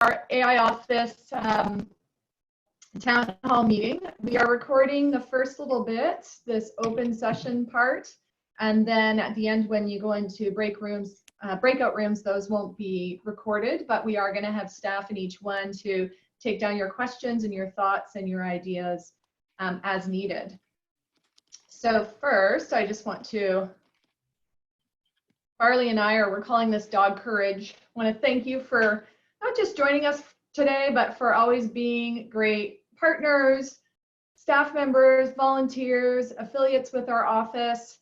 our AI office town hall meeting. We are recording the first little bit, this open session part, and then at the end when you go into breakout rooms, those won't be recorded, but we are going to have staff in each one to take down your questions and your thoughts and your ideas as needed. So first, I just want to, Barley and we're calling this Dog Courage. I want to thank you for not just joining us today, but for always being great partners, staff members, volunteers, affiliates with our office.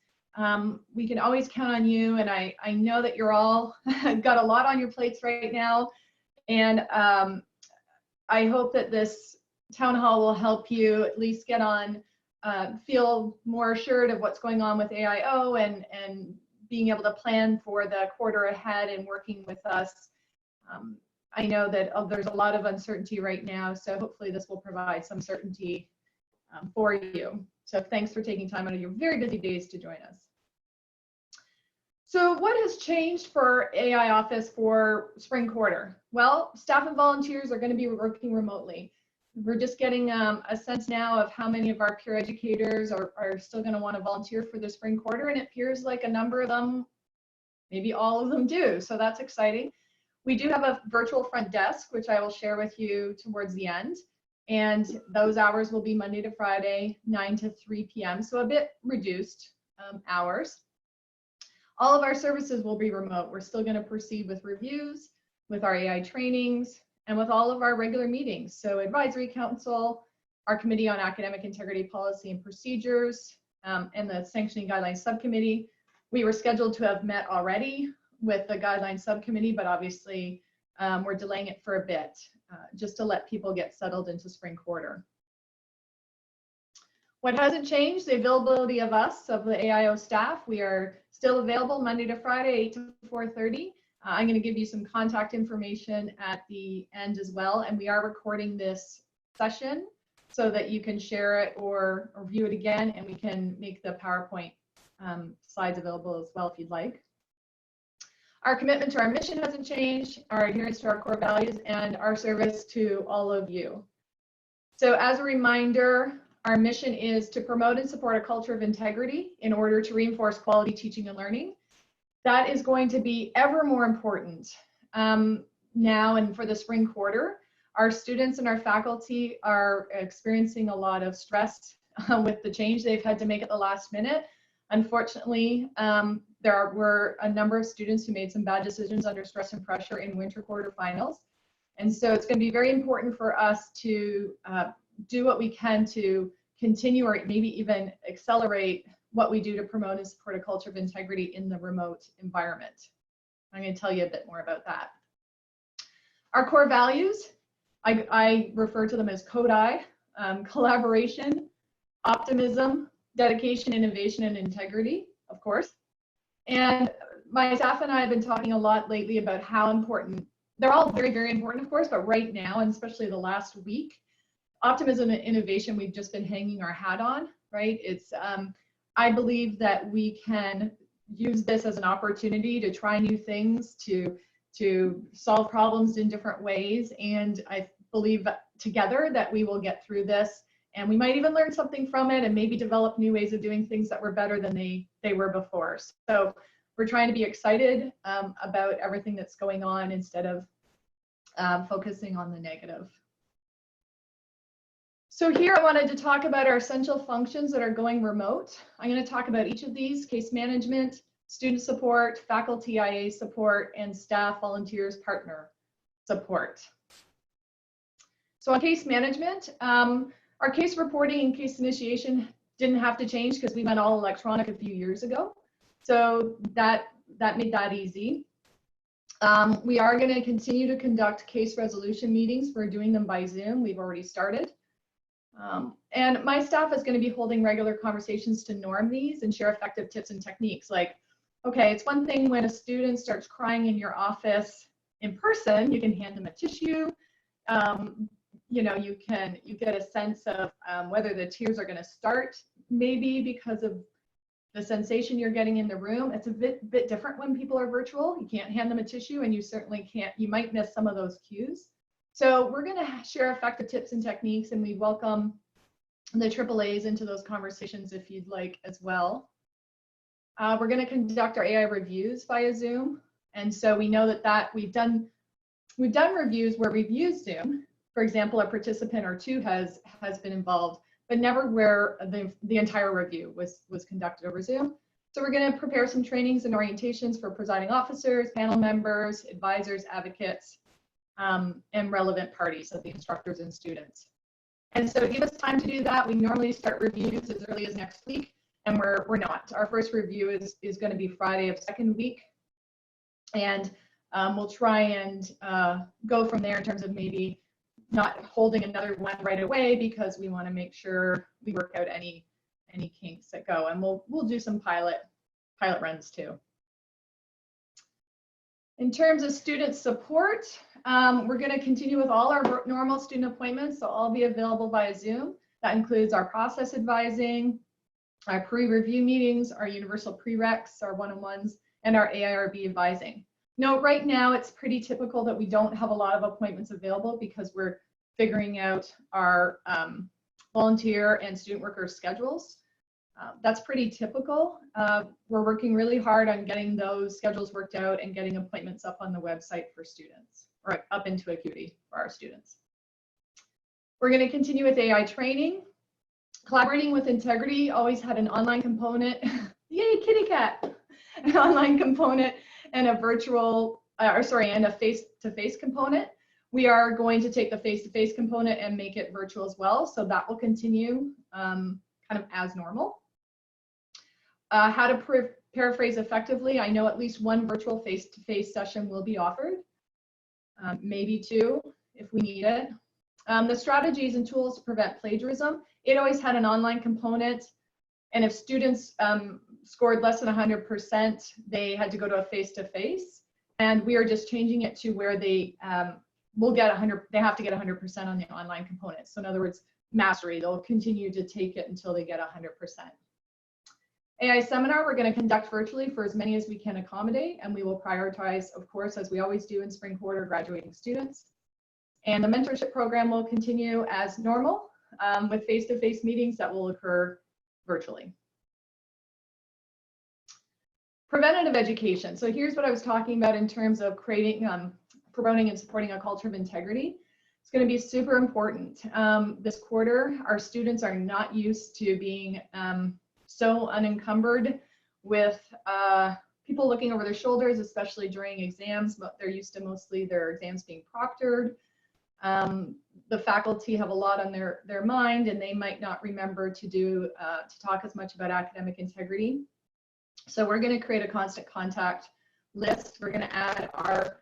We can always count on you, and I know that you're all got a lot on your plates right now, and I hope that this town hall will help you at least get on, feel more assured of what's going on with AIO and being able to plan for the quarter ahead and working with us. I know that there's a lot of uncertainty right now, so hopefully this will provide some certainty for you. So thanks for taking time out of your very busy days to join us. So what has changed for AI Office for spring quarter? Well, staff and volunteers are going to be working remotely. We're just getting a sense now of how many of our peer educators are still going to want to volunteer for the spring quarter, and it appears like a number of them, maybe all of them do, so that's exciting. We do have a virtual front desk, which I will share with you towards the end. And those hours will be Monday to Friday, 9 to 3 p.m. So a bit reduced hours. All of our services will be remote. We're still going to proceed with reviews, with our AI trainings, and with all of our regular meetings. So Advisory Council, our Committee on Academic Integrity Policy and Procedures, and the Sanctioning Guidelines Subcommittee. We were scheduled to have met already with the guidelines subcommittee, but obviously we're delaying it for a bit just to let people get settled into spring quarter. What hasn't changed, the availability of us, of the AIO staff. We are still available Monday to Friday, 8 to 4:30. I'm going to give you some contact information at the end as well, and we are recording this session so that you can share it or view it again, and we can make the PowerPoint slides available as well if you'd like. Our commitment to our mission hasn't changed, our adherence to our core values, and our service to all of you. So as a reminder, our mission is to promote and support a culture of integrity in order to reinforce quality teaching and learning. That is going to be ever more important now and for the spring quarter. Our students and our faculty are experiencing a lot of stress with the change they've had to make at the last minute. Unfortunately, there were a number of students who made some bad decisions under stress and pressure in winter quarter finals. And so it's going to be very important for us to do what we can to continue or maybe even accelerate what we do to promote and support a culture of integrity in the remote environment. I'm going to tell you a bit more about that. Our core values, I refer to them as CODI, collaboration, optimism, dedication, innovation, and integrity, of course. And my staff and I have been talking a lot lately about how important, they're all very, very important, of course, but right now, and especially the last week, optimism and innovation, we've just been hanging our hat on, right? It's, I believe that we can use this as an opportunity to try new things, to solve problems in different ways. And I believe together that we will get through this, and we might even learn something from it and maybe develop new ways of doing things that were better than they were before. So we're trying to be excited about everything that's going on instead of focusing on the negative. So here I wanted to talk about our essential functions that are going remote. I'm going to talk about each of these: case management, student support, faculty IA support, and staff, volunteers, partner support. So on case management, our case reporting and case initiation didn't have to change because we went all electronic a few years ago. So that made that easy. We are going to continue to conduct case resolution meetings. We're doing them by Zoom. We've already started. And my staff is going to be holding regular conversations to norm these and share effective tips and techniques. Like, okay, it's one thing when a student starts crying in your office in person, you can hand them a tissue. You know, you get a sense of whether the tears are going to start, maybe because of the sensation you're getting in the room. It's a bit different when people are virtual. You can't hand them a tissue, and you certainly can't, you might miss some of those cues. So we're going to share effective tips and techniques, and we welcome the AAAs into those conversations if you'd like as well. We're going to conduct our AI reviews via Zoom. And so we know that we've done reviews where we've used Zoom. For example, a participant or two has been involved, but never where the entire review was conducted over Zoom. So we're going to prepare some trainings and orientations for presiding officers, panel members, advisors, advocates, and relevant parties, so the instructors and students. And so to give us time to do that, we normally start reviews as early as next week, and we're not. Our first review is going to be Friday of second week, and we'll try and go from there in terms of maybe not holding another one right away, because we want to make sure we work out any kinks that go, and we'll do some pilot runs too. In terms of student support, we're going to continue with all our normal student appointments, so I'll be available via Zoom. That includes our process advising, our pre-review meetings, our universal prereqs, our one-on-ones, and our AIRB advising. Note, right now it's pretty typical that we don't have a lot of appointments available because we're figuring out our volunteer and student worker schedules. That's pretty typical. We're working really hard on getting those schedules worked out and getting appointments up on the website for students, or up into Acuity for our students. We're going to continue with AI training. Collaborating with Integrity always had an online component. Yay, kitty cat! An online component and a virtual, and a face-to-face component. We are going to take the face-to-face component and make it virtual as well, so that will continue kind of as normal. How to paraphrase effectively. I know at least one virtual face-to-face session will be offered, maybe two if we need it. The strategies and tools to prevent plagiarism. It always had an online component, and if students scored less than 100%, they had to go to a face-to-face, and we are just changing it to where they will get 100. They have to get 100% on the online component. So in other words, mastery. They'll continue to take it until they get 100%. AI seminar, we're going to conduct virtually for as many as we can accommodate, and we will prioritize, of course, as we always do in spring quarter, graduating students. And the mentorship program will continue as normal with face-to-face meetings that will occur virtually. Preventative education. So here's what I was talking about in terms of creating, promoting and supporting a culture of integrity. It's going to be super important. This quarter, our students are not used to being so unencumbered with people looking over their shoulders, especially during exams, but they're used to mostly their exams being proctored. The faculty have a lot on their mind, and they might not remember to talk as much about academic integrity. So we're going to create a constant contact list. We're going to add our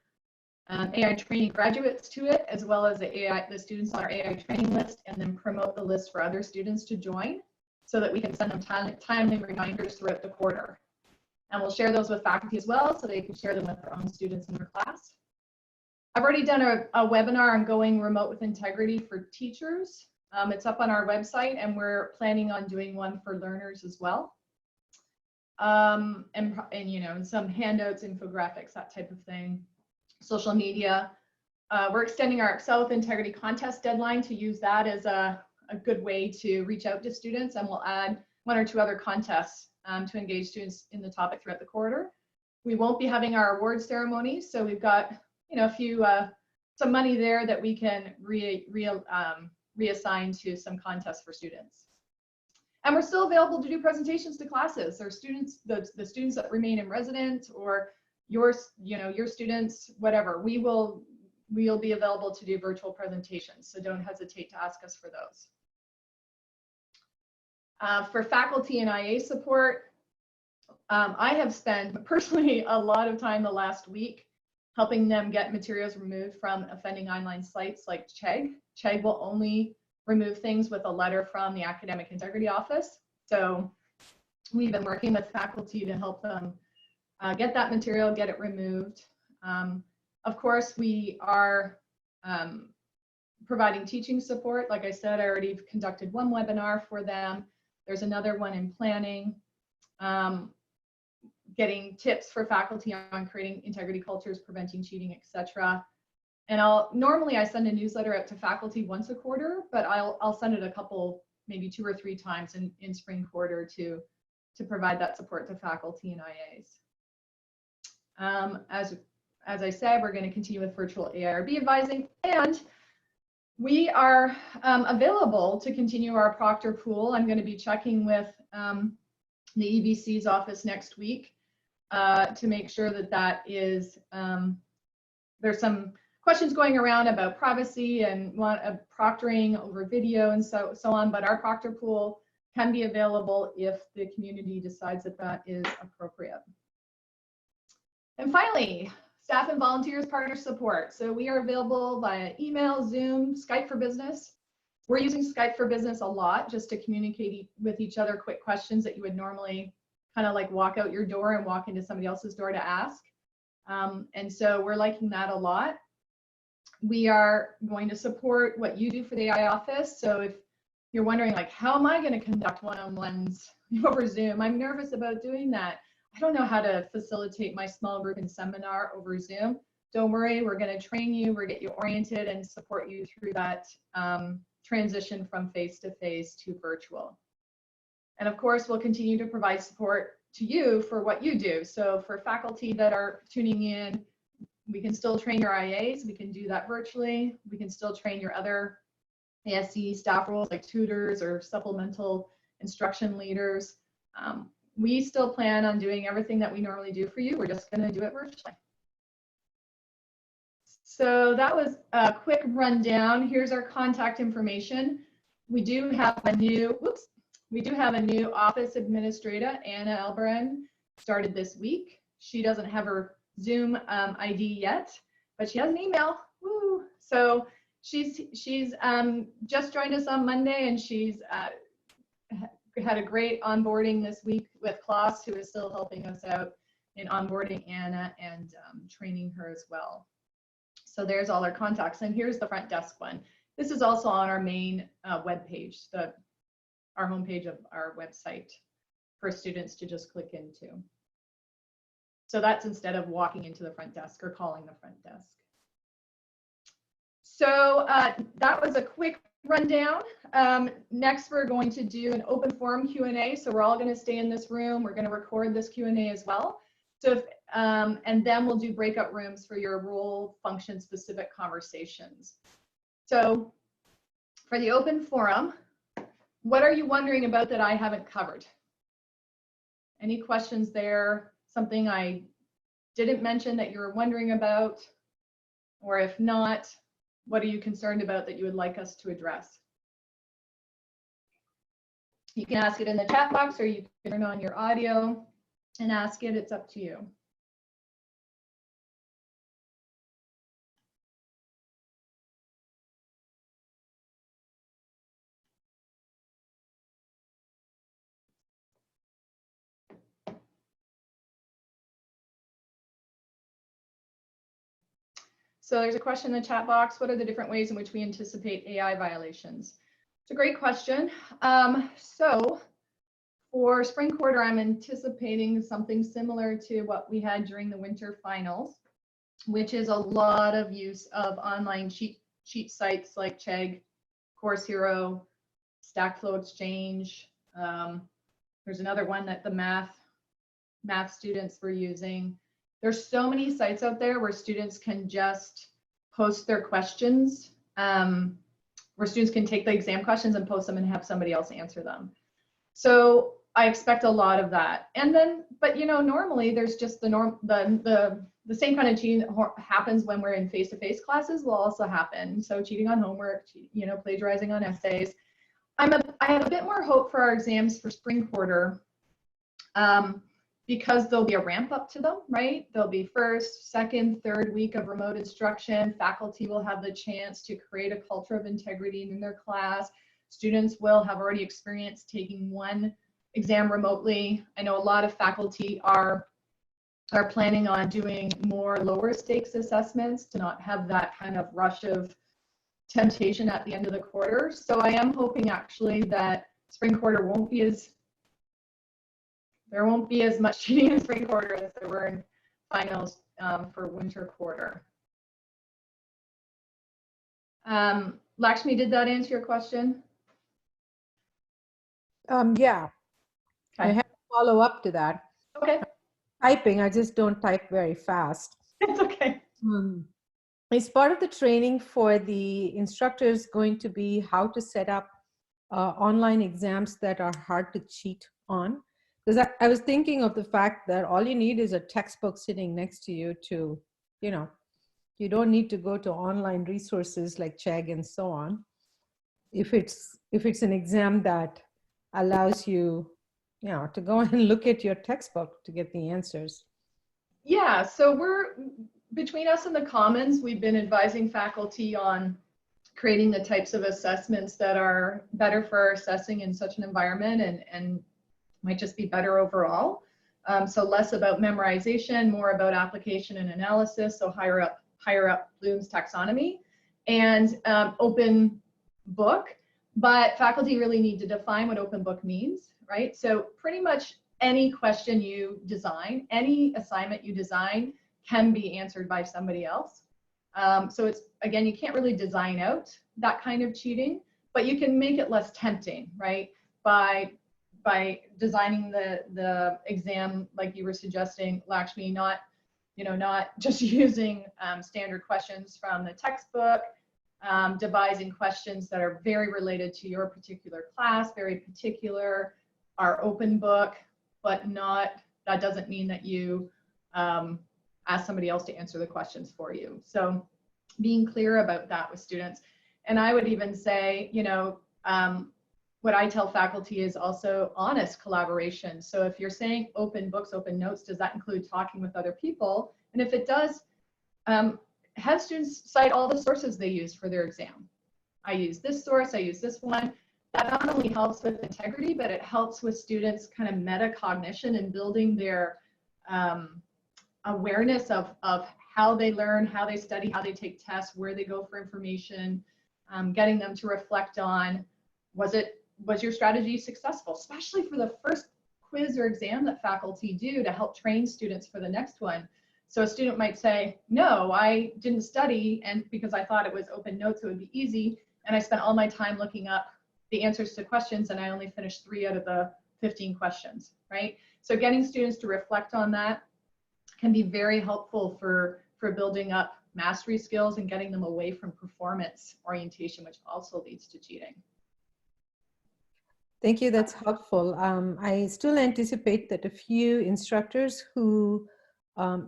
AI training graduates to it, as well as the students on our AI training list, and then promote the list for other students to join so that we can send them timely reminders throughout the quarter. And we'll share those with faculty as well, so they can share them with their own students in their class. I've already done a webinar on going remote with integrity for teachers. It's up on our website, and we're planning on doing one for learners as well. And you know, some handouts, infographics, that type of thing. Social media. We're extending our Excel with Integrity contest deadline to use that as a good way to reach out to students, and we'll add one or two other contests to engage students in the topic throughout the quarter. We won't be having our award ceremony, so we've got a few some money there that we can reassign to some contests for students. And we're still available to do presentations to classes. Or students, the students that remain in residence, or your students, whatever. We'll be available to do virtual presentations, so don't hesitate to ask us for those. For faculty and IA support, I have spent personally a lot of time the last week helping them get materials removed from offending online sites like Chegg. Chegg will only remove things with a letter from the Academic Integrity Office. So we've been working with faculty to help them get that material, get it removed. Of course, we are providing teaching support. Like I said, I already conducted one webinar for them. There's another one in planning. Getting tips for faculty on creating integrity cultures, preventing cheating, etc. And normally I send a newsletter out to faculty once a quarter, but I'll send it a couple, maybe 2 or 3 times in spring quarter to provide that support to faculty and IAs. As I said, we're going to continue with virtual AIRB advising, and we are available to continue our proctor pool. I'm going to be checking with the EBC's office next week to make sure that is, there's some questions going around about privacy and proctoring over video and so on, but our proctor pool can be available if the community decides that is appropriate. And finally, staff and volunteers partner support. So we are available via email, Zoom, Skype for Business. We're using Skype for Business a lot just to communicate with each other quick questions that you would normally kind of like walk out your door and walk into somebody else's door to ask. And so we're liking that a lot. We are going to support what you do for the AI office. So if you're wondering, like, how am I going to conduct one-on-ones over Zoom? I'm nervous about doing that. I don't know how to facilitate my small group and seminar over Zoom. Don't worry, we're going to train you, we're going to get you oriented and support you through that transition from face-to-face to virtual. And of course, we'll continue to provide support to you for what you do. So for faculty that are tuning in, we can still train your IAs, we can do that virtually. We can still train your other ASC staff roles like tutors or supplemental instruction leaders. We still plan on doing everything that we normally do for you. We're just going to do it virtually. So that was a quick rundown. Here's our contact information. We do have a new, office administrator, Anna Elbren, started this week. She doesn't have her Zoom ID yet, but she has an email. Woo! So she's just joined us on Monday, and she's had a great onboarding this week with Klaus, who is still helping us out in onboarding Anna and training her as well. So there's all our contacts, and here's the front desk one. This is also on our main web page, our homepage of our website for students to just click into. So that's instead of walking into the front desk or calling the front desk. So that was a quick rundown. Next, we're going to do an open forum Q&A. So we're all going to stay in this room. We're going to record this Q&A as well. So and then we'll do breakout rooms for your role function specific conversations. So for the open forum, what are you wondering about that I haven't covered? Any questions there? Something I didn't mention that you're wondering about? Or if not, what are you concerned about that you would like us to address? You can ask it in the chat box, or you can turn on your audio and ask it. It's up to you. So there's a question in the chat box. What are the different ways in which we anticipate AI violations? It's a great question. So for spring quarter, I'm anticipating something similar to what we had during the winter finals, which is a lot of use of online cheat sites like Chegg, Course Hero, Stackflow Exchange. There's another one that the math students were using. There's so many sites out there where students can just post their questions, where students can take the exam questions and post them and have somebody else answer them. So I expect a lot of that. And then, but you know, normally there's just the same kind of cheating that happens when we're in face-to-face classes will also happen. So cheating on homework, you know, plagiarizing on essays. I have a bit more hope for our exams for spring quarter. Because there'll be a ramp up to them, right? There'll be first, second, third week of remote instruction. Faculty will have the chance to create a culture of integrity in their class. Students will have already experienced taking one exam remotely. I know a lot of faculty are planning on doing more lower stakes assessments to not have that kind of rush of temptation at the end of the quarter. So I am hoping actually that spring quarter there won't be as much cheating in spring quarter as there were in finals for winter quarter. Lakshmi, did that answer your question? Yeah, I Okay. have to follow up to that. Okay, Typing, I just don't type very fast. it's okay. Is part of the training for the instructors going to be how to set up online exams that are hard to cheat on? Because I was thinking of the fact that all you need is a textbook sitting next to you to, you don't need to go to online resources like Chegg and so on. If it's an exam that allows you, to go and look at your textbook to get the answers. Yeah, so between us and the Commons, we've been advising faculty on creating the types of assessments that are better for assessing in such an environment and might just be better overall. So less about memorization, more about application and analysis, so higher up Bloom's taxonomy, and open book. But faculty really need to define what open book means, right? So pretty much any question you design, any assignment you design can be answered by somebody else. So it's, again, you can't really design out that kind of cheating, but you can make it less tempting, right? By designing the exam like you were suggesting, Lakshmi, not just using standard questions from the textbook, devising questions that are very related to your particular class, very particular, are open book, but that doesn't mean that you ask somebody else to answer the questions for you. So being clear about that with students. And I would even say, what I tell faculty is also honest collaboration. So if you're saying open books, open notes, does that include talking with other people? And if it does, have students cite all the sources they use for their exam. I use this source, I use this one. That not only helps with integrity, but it helps with students kind of metacognition and building their awareness of how they learn, how they study, how they take tests, where they go for information, getting them to reflect on, was your strategy successful, especially for the first quiz or exam that faculty do to help train students for the next one. So a student might say, no, I didn't study, and because I thought it was open notes, it would be easy, and I spent all my time looking up the answers to questions, and I only finished 3 out of the 15 questions, right? So getting students to reflect on that can be very helpful for building up mastery skills and getting them away from performance orientation, which also leads to cheating. Thank you, that's helpful. I still anticipate that a few instructors who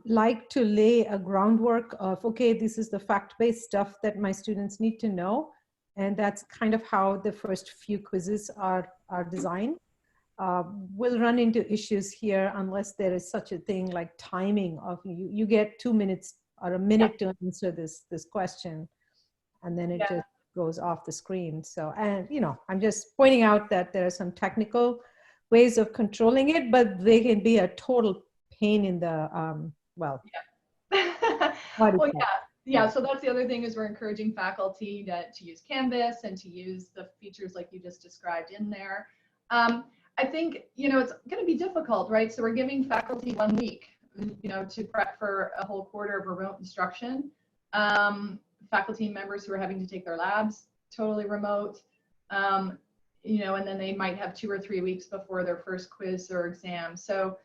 like to lay a groundwork of, okay, this is the fact-based stuff that my students need to know, and that's kind of how the first few quizzes are designed. We'll run into issues here unless there is such a thing like timing of you get 2 minutes or a minute to answer this question, and then it just goes off the screen. So, and I'm just pointing out that there are some technical ways of controlling it, but they can be a total pain in the Well, yeah. So that's the other thing, is we're encouraging faculty to use Canvas and to use the features like you just described in there. I think, it's going to be difficult, right? So we're giving faculty 1 week, to prep for a whole quarter of remote instruction. Faculty members who are having to take their labs totally remote, and then they might have 2 or 3 weeks before their first quiz or exam. So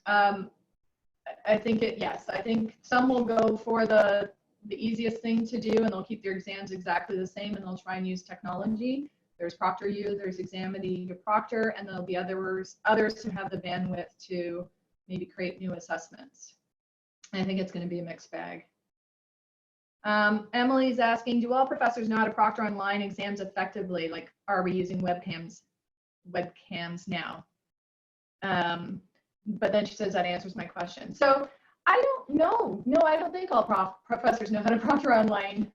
I think I think some will go for the easiest thing to do, and they'll keep their exams exactly the same, and they'll try and use technology. There's ProctorU, there's Examity to Proctor, and there'll be others who have the bandwidth to maybe create new assessments. I think it's going to be a mixed bag. Emily's asking, do all professors know how to proctor online exams effectively? Like, are we using webcams now? But then she says that answers my question. So I don't know. No, I don't think all professors know how to proctor online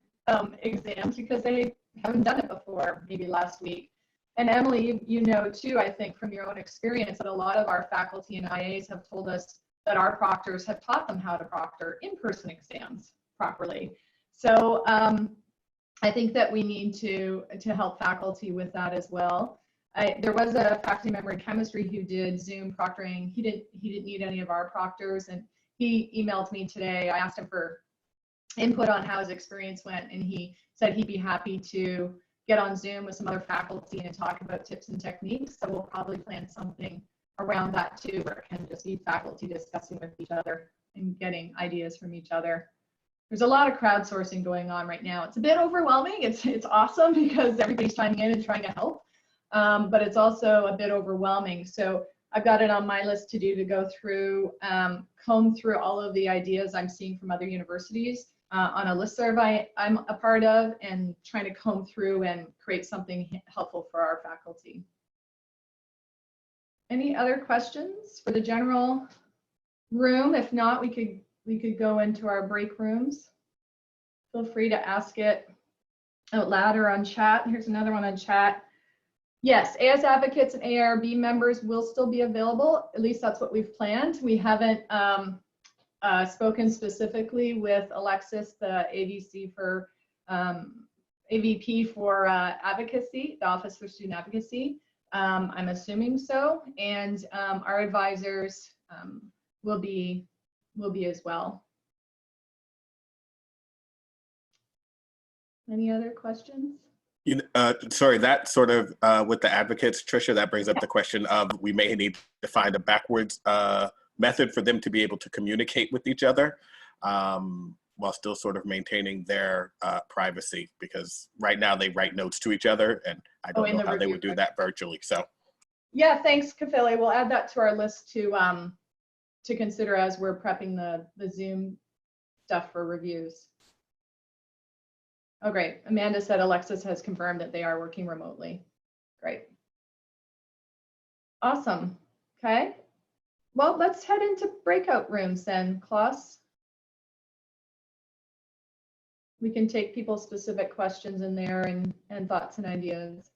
exams, because they haven't done it before, maybe last week. And Emily, you know too, I think from your own experience, that a lot of our faculty and IAs have told us that our proctors have taught them how to proctor in-person exams properly. So I think that we need to help faculty with that as well. There was a faculty member in chemistry who did Zoom proctoring. He didn't need any of our proctors, and he emailed me today. I asked him for input on how his experience went, and he said he'd be happy to get on Zoom with some other faculty and talk about tips and techniques. So we'll probably plan something around that too, where it can just be faculty discussing with each other and getting ideas from each other. There's a lot of crowdsourcing going on right now. It's a bit overwhelming. It's awesome because everybody's chiming in and trying to help, but it's also a bit overwhelming. So I've got it on my list to do, to go through, comb through all of the ideas I'm seeing from other universities on a listserv I'm a part of, and trying to comb through and create something helpful for our faculty. Any other questions for the general room? If not, we could go into our break rooms. Feel free to ask it out loud or on chat. Here's another one on chat. Yes, AS advocates and ARB members will still be available. At least that's what we've planned. We haven't spoken specifically with Alexis, the AVP for advocacy, the Office for Student Advocacy. I'm assuming so, and our advisors will be as well. Any other questions? Sorry, that sort of with the advocates, Tricia, that brings up the question of we may need to find a backwards method for them to be able to communicate with each other while still sort of maintaining their privacy, because right now they write notes to each other, and I don't know how they would do that virtually. So yeah, thanks, Kafili. We'll add that to our list to consider as we're prepping the Zoom stuff for reviews. Oh, great. Amanda said Alexis has confirmed that they are working remotely. Great. Awesome. Okay. Well, let's head into breakout rooms then, Klaus. We can take people's specific questions in there and thoughts and ideas.